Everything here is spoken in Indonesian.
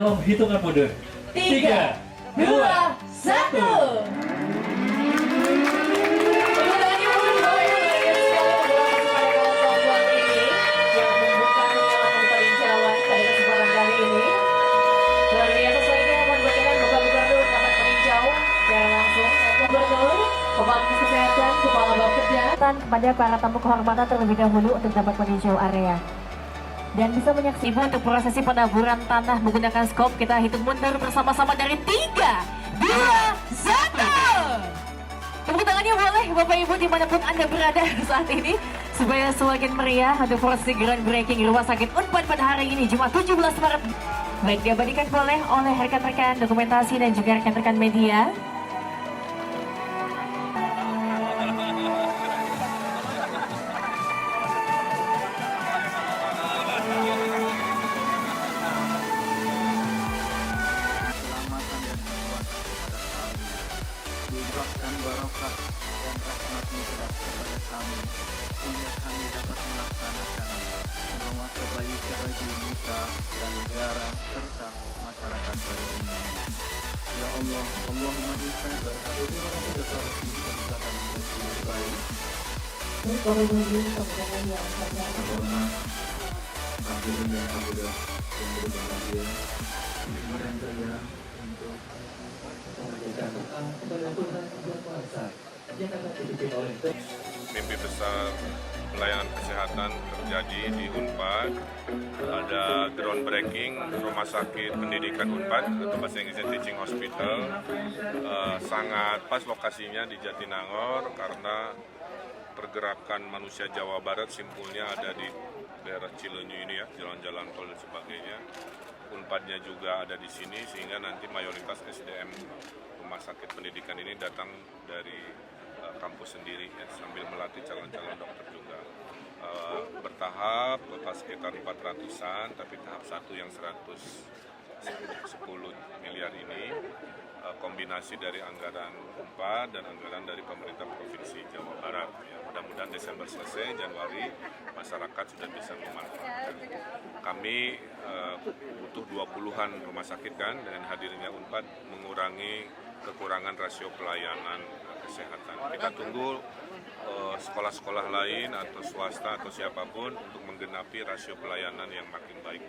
Hitungan mundur. 3, 2, 1. Kesehatan, Kepala Bapeda kepada para tamu kehormatan terlebih dahulu untuk dapat meninjau area dan bisa menyaksikan Ibu untuk prosesi penaburan tanah menggunakan skop. Kita hitung mundur bersama-sama dari 3, 2, 1. Tepuk tangannya boleh Bapak Ibu dimanapun Anda berada saat ini supaya semakin meriah untuk prosesi groundbreaking Rumah Sakit Unpad pada hari ini Jumat 17 Maret. Baik, diabadikan boleh oleh rekan-rekan dokumentasi dan juga rekan-rekan media. Limpahkan barokah dan rahmat-Mu kepada kami, sehingga kami dapat melaksanakan semua kebaikan bagi kita dan negara serta masyarakat pada umumnya. Ya Allah, Allahumma insan baik. Alhamdulillah yang sudah berbahagia. Kemudian saya untuk mimpi besar pelayanan kesehatan terjadi di Unpad. Ada groundbreaking Rumah Sakit Pendidikan Unpad atau bahasa Inggrisnya Teaching Hospital. Sangat pas lokasinya di Jatinangor karena pergerakan manusia Jawa Barat simpulnya ada di daerah Cileunyi ini ya, jalan-jalan tol dan sebagainya. Unpadnya juga ada di sini sehingga nanti mayoritas SDM Rumah Sakit Pendidikan ini datang dari kampus sendiri ya, sambil melatih calon-calon dokter juga. Bertahap total sekitar 400-an, tapi tahap 1 yang 110 miliar ini kombinasi dari anggaran Unpad dan anggaran dari pemerintah Provinsi Jawa Barat. Ya, mudah-mudahan Desember selesai, Januari masyarakat sudah bisa memanfaatkan. Kami butuh 20-an rumah sakit kan, dengan hadirnya Unpad mengurangi kekurangan rasio pelayanan kesehatan. Kita tunggu sekolah-sekolah lain atau swasta atau siapapun untuk menggenapi rasio pelayanan yang makin baik.